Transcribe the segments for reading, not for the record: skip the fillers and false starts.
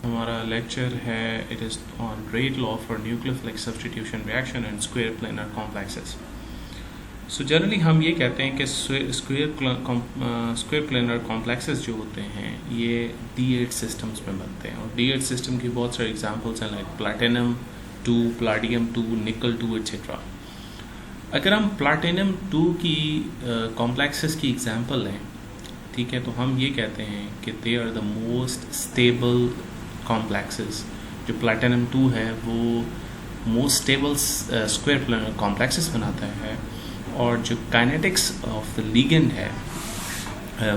हमारा लेक्चर है it is on rate law for nucleophilic substitution reaction and square planar complexes. So generally हम ये कहते हैं कि स्क्वायर प्लेनर कॉम्प्लेक्सेस जो होते हैं ये D8 सिस्टम्स में बनते हैं, और D8 सिस्टम की बहुत सारे एग्जांपल्स हैं, लाइक प्लैटिनम 2, प्लाटियम 2, निकल 2 एट्सेट्रा। अगर हम प्लैटिनम 2 की कॉम्प्लेक्सेस की एग्जांपल लें, ठीक है, तो हम ये कहते हैं कि they are the most stable complexes. जो प्लैटिनम 2 है वो most stable square planar complexes बनाता है, और जो काइनेटिक्स ऑफ द लिगेंड है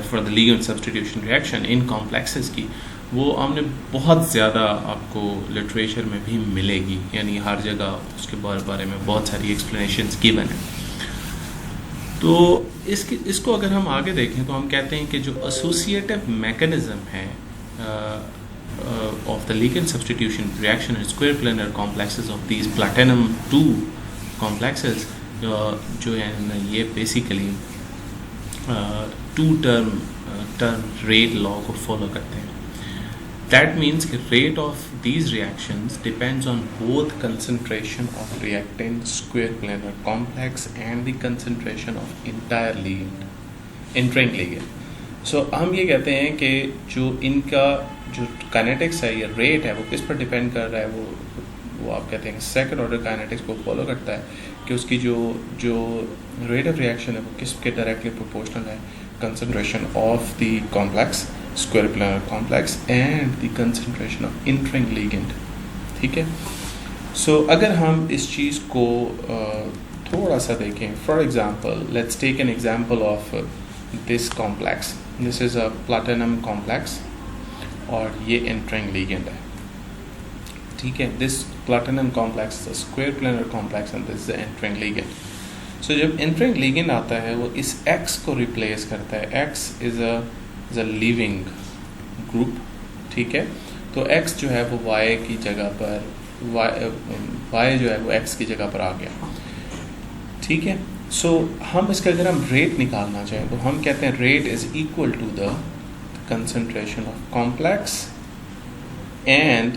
for the ligand substitution reaction in complexes की, वो हमने बहुत ज़्यादा आपको लिटरेचर में भी मिलेगी, यानी हर जगह उसके बारे में बहुत सारी एक्सप्लेनेशंस गिवन है। तो इसको अगर हम आगे देखें तो हम कहते हैं कि जो एसोसिएटिव मैकेनिज्म है of the ligand substitution reaction in square planar complexes of these platinum 2 complexes जो है ना, ये basically two term rate law को फॉलो करते हैं। दैट मीन्स कि rate of these reactions depends on both concentration of reactant square planar complex and the concentration of entire ligand, entering ligand. So हम ये कहते हैं कि जो इनका जो काइनेटिक्स है, ये रेट है, वो किस पर डिपेंड कर रहा है, वो आप कहते हैं सेकंड ऑर्डर काइनेटिक्स को फॉलो करता है कि उसकी जो रेट ऑफ रिएक्शन है वो किसके डायरेक्टली प्रोपोर्शनल है, concentration of the complex square planar complex and the concentration of entering ligand. ठीक है, सो अगर हम इस चीज़ को थोड़ा सा देखें, for example let's take an example of this complex, this is a platinum complex और ये इंटरिंग लिगेंड है। ठीक है, this platinum complex is a square planar complex and this is the entering ligand. So जब entering ligand आता है वो इस X को रिप्लेस करता है। X is a leaving group. ठीक है, तो X जो है वो Y की जगह पर Y जो है वो X की जगह पर आ गया। ठीक है, सो हम इसका अगर हम रेट निकालना चाहें तो हम कहते हैं rate is equal to the concentration of complex and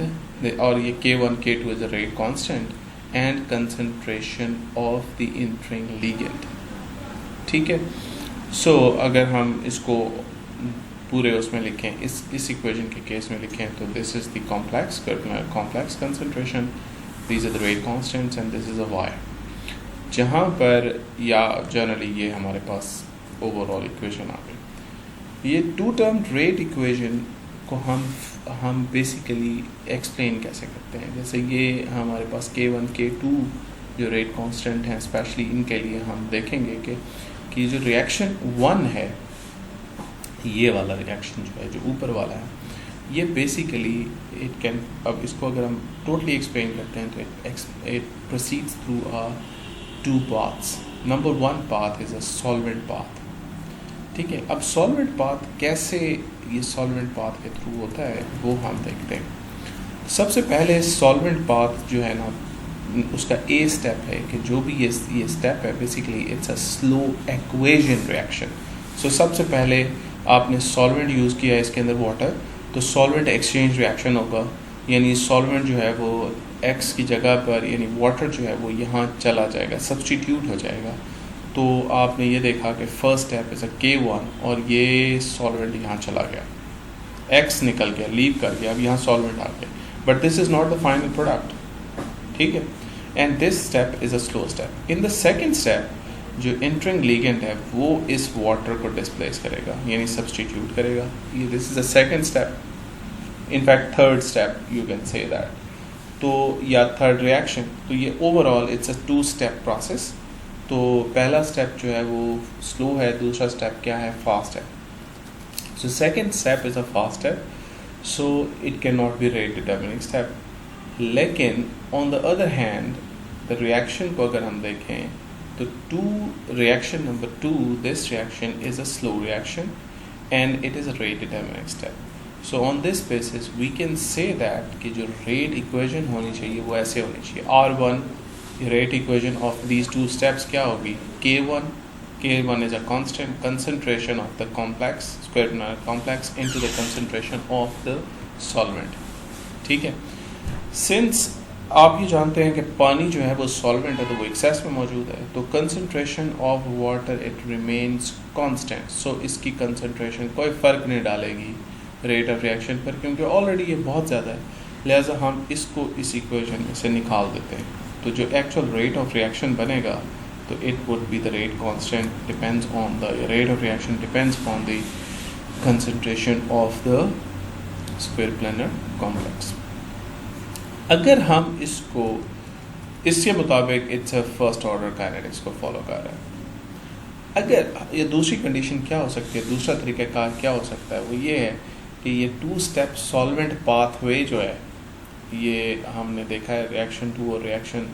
और ये K1 K2 is a rate constant and concentration of the entering ligand। ठीक है, सो अगर हम इसको पूरे उसमें लिखें, इस इक्वेशन के केस में लिखें तो this is the complex complex concentration, these are the rate constants and this is a Y, जहाँ पर या जनरली ये हमारे पास ओवरऑल इक्वेशन आ गई। ये टू टर्म रेट इक्वेशन को हम बेसिकली एक्सप्लेन कैसे करते हैं, जैसे ये हमारे पास K1 K2 जो रेट कांस्टेंट हैं, स्पेशली इनके लिए हम देखेंगे कि जो रिएक्शन 1 है, ये वाला रिएक्शन जो है, जो ऊपर वाला है, ये बेसिकली इट कैन, अब इसको अगर हम टोटली एक्सप्लेन करते हैं तो it proceeds through two paths. Number 1 path is a solvent path. ठीक है, अब सॉल्वेंट पाथ कैसे ये सॉल्वेंट पाथ के थ्रू होता है वो हम देखते हैं। सबसे पहले सॉल्वेंट पाथ जो है ना, उसका A स्टेप है कि जो भी ये स्टेप है basically it's a slow equation reaction. So सबसे पहले आपने सॉल्वेंट यूज़ किया इसके अंदर वाटर, तो सॉल्वेंट एक्सचेंज रिएक्शन होगा, यानी सॉल्वेंट जो है वो X की जगह पर, यानी वाटर जो है वो यहाँ चला जाएगा, सब्स्टिट्यूट हो जाएगा। तो आपने ये देखा कि first step is a K1 और ये सॉल्वेंट यहाँ चला गया, X निकल गया, लीव कर गया, अब यहाँ सॉल्वेंट आ गया, but this is not the final product. ठीक है, and this step is a slow step. In the second step जो एंटरिंग लिगेंड है वो इस वाटर को डिस्प्लेस करेगा, यानी सब्स्टिट्यूट करेगा। ये this is a second step, in fact third step you can say that, तो या थर्ड रिएक्शन। तो ये overall it's a 2 step process. तो पहला स्टेप जो है वो स्लो है, दूसरा स्टेप क्या है, फास्ट है। So second step is a fast step, so it can not be rate determining step. लेकिन on the other hand the reaction को अगर हम देखें तो reaction number 2, this reaction is a slow reaction and it is a rate determining step. So on this basis we can say that कि जो rate equation होनी चाहिए वो ऐसे होनी चाहिए। R1 rate equation of these 2 steps क्या होगी, K1 is a constant concentration of the complex square complex into the concentration of the solvent। ठीक है। सिंस आप ये जानते हैं कि पानी जो है वो सॉल्वेंट है, तो वो एक्सेस में मौजूद है, तो concentration of water it remains constant. So इसकी कंसंट्रेशन कोई फ़र्क नहीं डालेगी रेट ऑफ रिएक्शन पर, क्योंकि ऑलरेडी ये बहुत ज़्यादा है, लिहाजा हम इसको इस इक्वेशन में से निकाल देते हैं। तो जो एक्चुअल रेट ऑफ रिएक्शन बनेगा, तो it would be the rate constant depends on the rate of reaction depends on the concentration of the square planar complex. अगर हम इसको इसके मुताबिक it's a first order kinetics को फॉलो कर रहा है। अगर ये दूसरी कंडीशन क्या हो सकती है, दूसरा तरीक़ाकार क्या हो सकता है, वो ये है कि ये 2 स्टेप सॉल्वेंट पाथवे जो है, ये हमने देखा है रिएक्शन 2 और रिएक्शन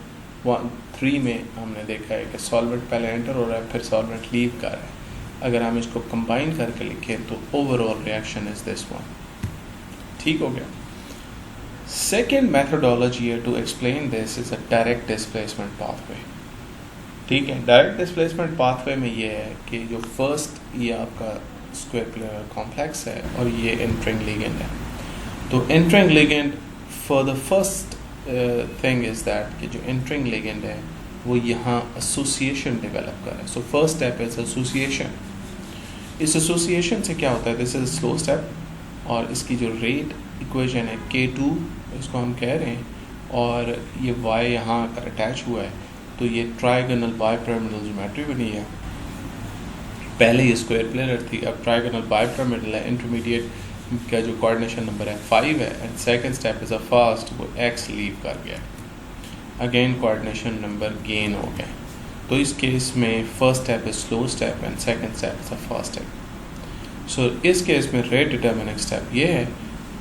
3 में हमने देखा है कि सॉल्वेंट पहले एंटर हो रहा है, फिर सॉल्वेंट लीव कर रहा है। अगर हम इसको कंबाइन करके लिखें तो overall reaction is this one. ठीक हो गया। Second methodology to explain this is a direct displacement pathway। ठीक है, डायरेक्ट डिस्प्लेसमेंट पाथवे में ये है कि जो फर्स्ट ये आपका स्क्वायर प्लैनर कॉम्प्लेक्स है और ये एंटरिंग लिगेंड है। तो entering ligand for the first thing is that कि जो एंटरिंग लिगेंड है वो यहाँ एसोसिएशन डेवलप कर रहा है। So first step is association. इस एसोसिएशन से क्या होता है, दिस इज स्लो स्टेप, और इसकी जो रेट इक्वेशन है K2 इसको हम कह रहे हैं, और ये Y यहाँ कर अटैच हुआ है, तो ये ट्राइगोनल बाइपिरामिडल ज्योमेट्री बनी है। पहले ये स्क्वायर प्लैनर थी, अब ट्राइगोनल बाइपिरामिडल है। इंटरमीडिएट का जो कोऑर्डिनेशन नंबर है 5 है, and second step is a first, वो X लीव कर गया, अगेन कोऑर्डिनेशन नंबर गेन हो गया। तो इस केस में first step is slow step and second step is a fast step. So इस केस में रेट डिटर्मिनिंग स्टेप ये है।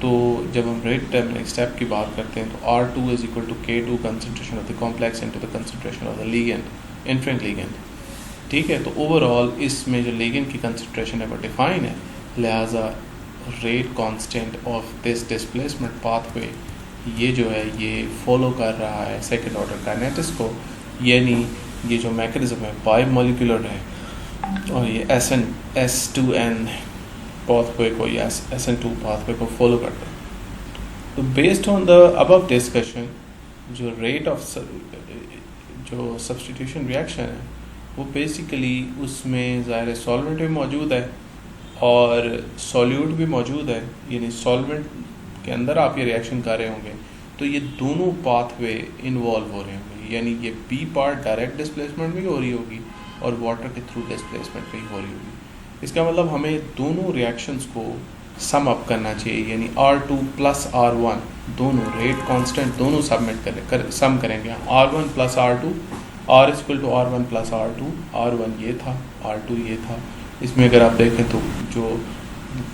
तो जब हम रेट डिटर्मिनिंग स्टेप की बात करते हैं तो R2 is equal to K2 concentration of the complex into the concentration of the ligand, entering ligand. ठीक है, तो ओवरऑल इसमें जो लिगेंड की कंसंट्रेशन है वो डिफाइन है, लिहाजा rate constant of this displacement pathway ये जो है ये फॉलो कर रहा है सेकेंड ऑर्डर काइनेटिक्स को, यानी ये जो मैकेनिज्म है बाइमोलिकुलर है, और ये S2N पाथवे को या SN2 पाथवे को फॉलो करता है। तो based on the above discussion, जो रेट ऑफ जो सब्स्टिट्यूशन रिएक्शन है वो बेसिकली उसमें ज़ाहिर सॉल्वेंट भी मौजूद है और सॉल्यूट भी मौजूद है, यानी सॉल्वेंट के अंदर आप ये रिएक्शन कर रहे होंगे, तो ये दोनों पाथवे इन्वॉल्व हो रहे होंगे, यानी ये B पार्ट डायरेक्ट डिस्प्लेसमेंट भी हो रही होगी और वाटर के थ्रू डिस्प्लेसमेंट भी हो रही होगी। इसका मतलब हमें दोनों रिएक्शंस को सम अप करना चाहिए, यानी R2 प्लस R1 दोनों रेट कांस्टेंट दोनों सबमिट सम करेंगे। R1 plus R2, R equal to R1 plus R2, R1 ये था, R2 ये था। इसमें अगर आप देखें तो जो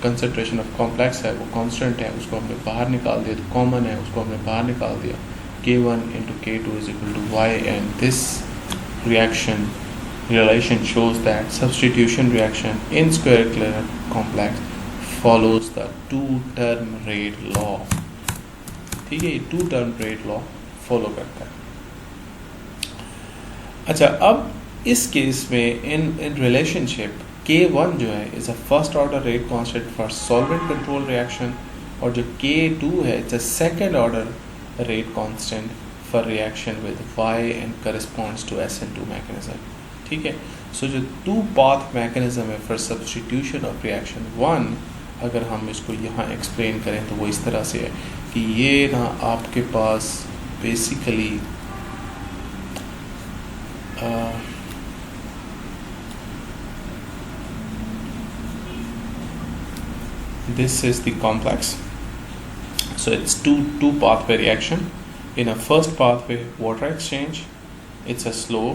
कंसंट्रेशन ऑफ कॉम्प्लेक्स है वो कांस्टेंट है, उसको हमने बाहर निकाल दिया, तो कॉमन है उसको हमने बाहर निकाल दिया। K1 into K2 is equal to Y, and this reaction relation shows that substitution reaction in square Clairaut complex follows the two-term rate law। ठीक है, ये two term rate law follow करता है। अच्छा, अब इस केस में इन रिलेशनशिप K1 जो है is a first order rate constant for solvent control reaction, और जो K2 है it's a second order rate constant for reaction with Y and corresponds to SN2 mechanism. ठीक है, सो जो two path mechanism है for substitution of reaction 1, अगर हम इसको यहाँ एक्सप्लेन करें तो वो इस तरह से है कि ये ना आपके पास basically this is the complex, so it's two pathway reaction. In a first pathway water exchange, it's a slow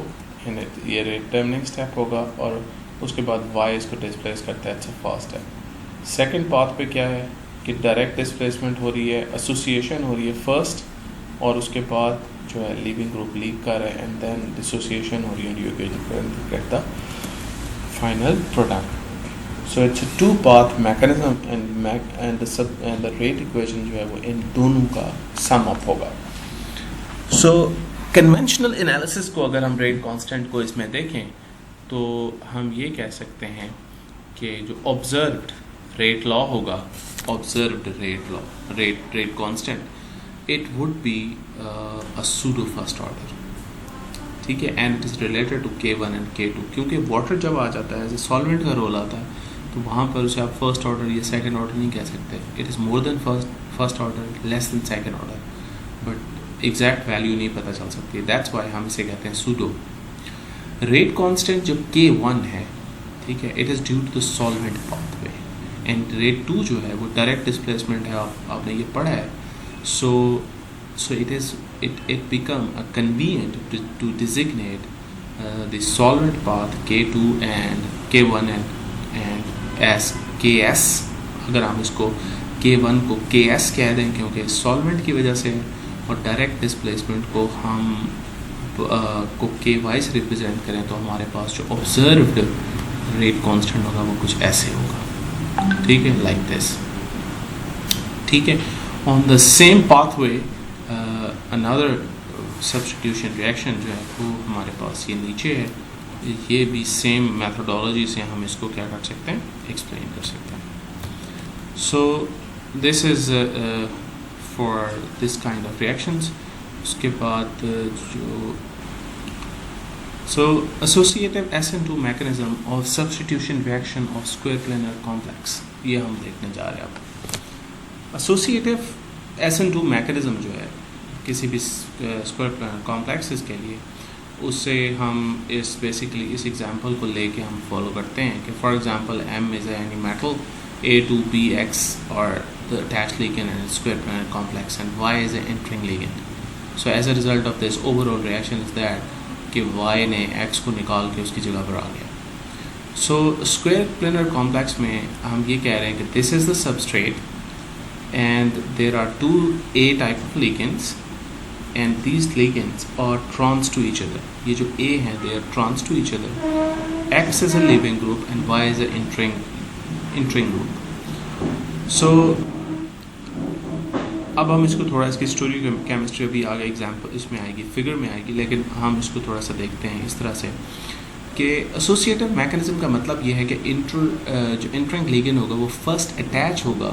and ये determining step होगा, और उसके बाद y इसको डिस्प्लेस करता है, it's a fast step। Second pathway क्या है कि डायरेक्ट डिस्प्लेसमेंट हो रही है, एसोसिएशन हो रही है फर्स्ट, और उसके बाद जो है लीविंग ग्रुप लीव कर रहा है, एंड देन डिसोसिएशन हो रही है, you get the final product. So it's a two path mechanism and the rate equation जो है वो इन दोनों का सम अप होगा। सो कन्वेंशनल एनालिसिस को अगर हम रेट कांस्टेंट को इसमें देखें तो हम ये कह सकते हैं कि जो ऑब्जर्व्ड रेट लॉ होगा, observed rate law, rate constant, it would be a pseudo first order, ठीक है, and it is related to K1 and K2, क्योंकि वाटर जब आ जाता है एज ए सॉल्वेंट का रोल आता है तो वहाँ पर उसे आप फर्स्ट ऑर्डर या सेकंड ऑर्डर नहीं कह सकते. It is more than first order, less than second order, but exact value नहीं पता चल सकती. दैट्स वाई हम इसे कहते हैं सूडो. रेट कांस्टेंट जब K1 है, ठीक है, it is due to the solvent pathway, and rate 2 जो है वो डायरेक्ट डिस्प्लेसमेंट है, आपने ये पढ़ा है. So it become a convenient to designate the solvent path K2 and K1 and as Ks. अगर हम इसको K1 को Ks कह दें क्योंकि सॉल्वेंट की वजह से, और डायरेक्ट डिस्प्लेसमेंट को हम को Ky से रिप्रेजेंट करें तो हमारे पास जो ऑब्जर्व्ड रेट कांस्टेंट होगा वो कुछ ऐसे होगा, ठीक है, लाइक दिस. ठीक है, on the same pathway another substitution reaction जो है वो हमारे पास ये नीचे है. ये भी सेम मैथडोलॉजी से हम इसको क्या कर सकते हैं, एक्सप्लेन कर सकते हैं. सो this is for this kind of reactions. उसके बाद जो associative SN2 mechanism of substitution reaction of square planar complex, ये हम देखने जा रहे हैं अब. Associative SN2 mechanism जो है किसी भी स्क्वायर प्लानर कॉम्प्लेक्सेस के लिए, उससे हम इस बेसिकली इस एग्जांपल को लेके हम फॉलो करते हैं कि for example M is any metal, A2BX or the attached ligand and square planar complex, and Y is an entering ligand. So as a result of this, overall reaction is that कि Y ने X को निकाल के उसकी जगह पर आ गया. So square planar complex में हम ये कह रहे हैं कि this is the substrate and there are two A type of ligands and these ligands are trans to each other. ये जो A हैं they are trans to each other. X is a leaving group and Y is a entering group. So अब हम इसको थोड़ा, इसकी story chemistry अभी आगे एग्जाम्पल इसमें आएगी, फिगर में आएगी, लेकिन हम इसको थोड़ा सा देखते हैं इस तरह से कि एसोसिएटिव मैकेनिज्म का मतलब ये है कि जो इंटरिंग लिगेंड होगा वो फर्स्ट अटैच होगा,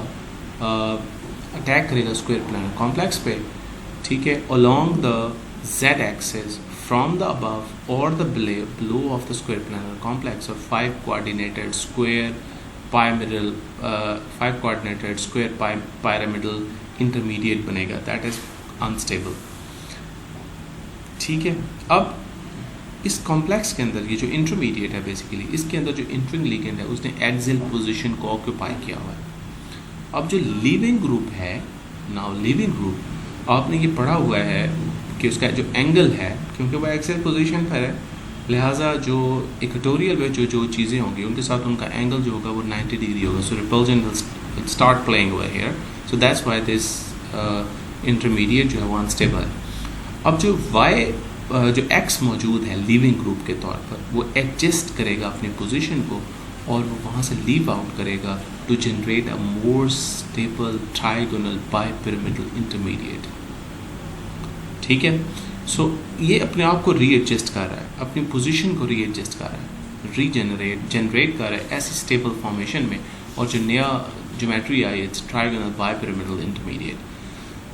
अटैक करेगा स्क्वायर प्लानर कॉम्प्लेक्स पे, ठीक है, along the z axis from the above और the below of the square planar complex, और 5 कोऑर्डिनेटेड स्क्वायर pyramidal इंटरमीडिएट बनेगा, दैट इज अनस्टेबल. ठीक है, अब इस कॉम्प्लेक्स के अंदर ये जो इंटरमीडिएट है बेसिकली, इसके अंदर जो इंटरिंग लिगेंड है उसने एक्सियल पोजीशन को ऑक्यूपाई किया हुआ है. अब जो लीविंग ग्रुप है, नाउ लीविंग ग्रुप आपने ये पढ़ा हुआ है कि उसका जो एंगल है, क्योंकि वो एक्सियल पोजीशन पर है, लिहाजा जो इक्वेटोरियल में जो चीज़ें होंगी उनके साथ उनका एंगल जो होगा वो 90 डिग्री होगा. So repulsion will start playing over here. So that's why this intermediate जो है वो अनस्टेबल है. अब जो जो x मौजूद है लीविंग ग्रुप के तौर पर, वो एडजस्ट करेगा अपनी पोजीशन को और वो वहाँ से लीव आउट करेगा to generate a more stable trigonal bipyramidal intermediate. ठीक है, सो ये अपने आप को रीएडजस्ट कर रहा है, अपनी पोजीशन को रीएडजस्ट कर रहा है, जनरेट कर रहा है ऐसी स्टेबल फॉर्मेशन में, और जो नया geometry I it's trigonal bipyramidal intermediate,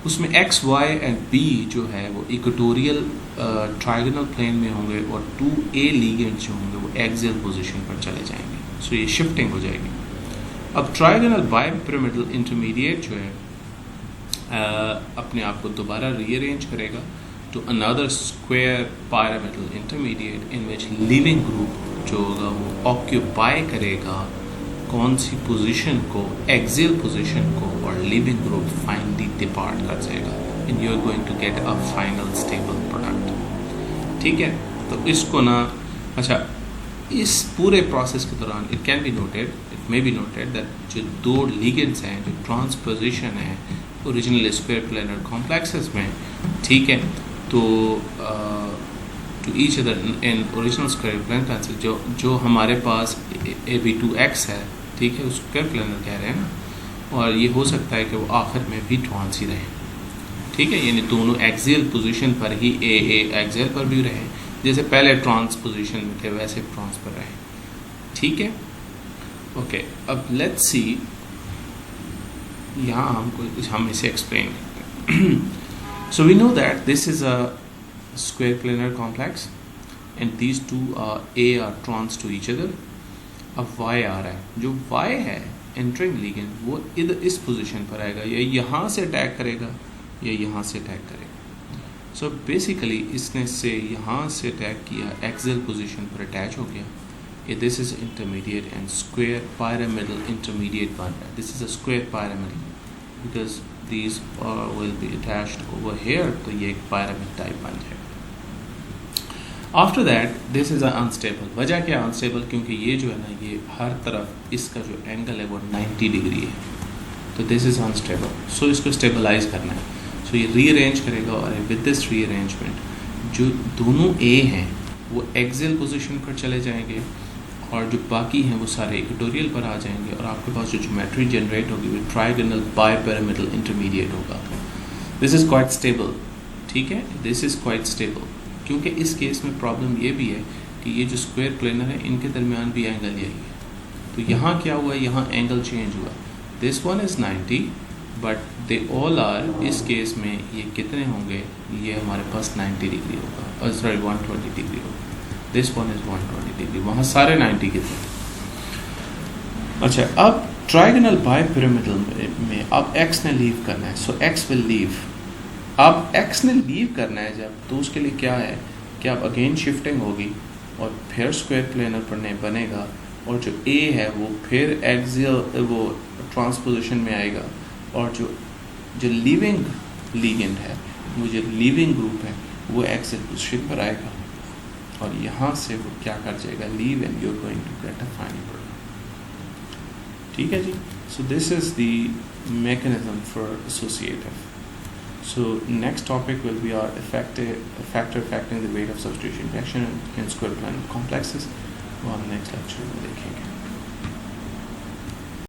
उसमें एक्स वाई एंड बी जो है वो इक्वेटोरियल ट्राइगोनल प्लेन में होंगे और 2A लिगेंड जो होंगे वो एक्सियल पोजीशन पर चले जाएंगे. सो ये शिफ्टिंग हो जाएगी. अब ट्राइगोनल बाइपिरामिडल इंटरमीडिएट जो है अपने आप को दोबारा रीअरेंज करेगा to another square pyramidal intermediate in which living group जो होगा वो occupy करेगा कौन सी पोजीशन को, axial पोजीशन को, और living group finally depart कर जाएगा and you are going to get a final stable product. ठीक है, तो इसको ना, अच्छा, इस पूरे प्रोसेस के दौरान it can be noted, it may be noted that जो दो ligands हैं, जो ट्रांसपोजिशन है ओरिजिनल स्क्वायर प्लानर कॉम्प्लेक्सेस में, ठीक है, तो to each other in original square planar जो हमारे पास AB2X है, ठीक है, उस स्क्वायर प्लानर कह रहे हैं ना, और ये हो सकता है कि वो आखिर में भी ट्रांस ही रहे. ठीक है, यानी दोनों एक्सियल पोजीशन पर ही A एक्सियल पर भी रहे, जैसे पहले ट्रांस पोजीशन में थे वैसे ट्रांस पर रहे. ठीक है, ओके. अब लेट्स सी, यहाँ हम इसे एक्सप्लेन करते हैं. So we know that this is a square planar complex and these two A are trans to each other. अब Y आ रहा है, जो Y है एंटरिंग लिगेंड वो इधर इस पोजीशन पर आएगा, या यहाँ से अटैक करेगा या यहाँ से अटैक करेगा. सो बेसिकली इसने से यहाँ से अटैक किया, एक्सियल पोजीशन पर अटैच हो गया. This is intermediate and square pyramidal intermediate बन रहा है. This is a square pyramidal because these will be attached over here, तो ये एक pyramid टाइप बन जाएगा. After that this is unstable. वजह क्या अनस्टेबल? क्योंकि ये जो है ना, ये हर तरफ इसका जो एंगल है वो 90 डिग्री है, तो दिस इज़ अनस्टेबल. सो इसको स्टेबलाइज करना है. सो ये रीअरेंज करेगा और विद दिस रीअरेंजमेंट जो दोनों ए हैं वो एक्सियल पोजीशन पर चले जाएंगे और जो बाकी हैं वो सारे इक्वेटोरियल पर आ जाएंगे और आपके पास जो ज्योमेट्री जनरेट होगी वो ट्राइगोनल बाइपिरामिडल इंटरमीडिएट होगा. This is quite stable. ठीक है, दिस इज़ क्वाइट स्टेबल. क्योंकि इस केस में प्रॉब्लम ये भी है कि ये जो स्क्वायर प्लेनर है इनके दरमियान भी एंगल यही है. तो यहाँ क्या हुआ, यहाँ एंगल चेंज हुआ. This one is 90 but they all are, इस केस में ये कितने होंगे, ये हमारे पास 90 डिग्री होगा, सॉरी 120 डिग्री होगा. दिस वन इज़ 120 डिग्री, वहाँ सारे 90 के थे. अच्छा, अब ट्राइगोनल बाइपिरामिडल में अब x ने लीव करना है. सो x विल लीव. अब x ने लीव करना है जब, तो उसके लिए क्या है कि अब अगेन शिफ्टिंग होगी और फिर स्क्वायर प्लेनर पर बनेगा और जो a है वो फिर एक्सियल वो ट्रांसपोजिशन में आएगा और जो लीविंग लीगेंड है, वो जो लीविंग ग्रुप है वो एक्सियल पोजिशन पर आएगा और यहाँ से वो क्या कर जाएगा, leave, and you are going to get a final product. ठीक है जी. So this is the mechanism for associative. So next topic will be our factor affecting the rate of substitution reaction in square planar complexes. वो हम next lecture में देखेंगे.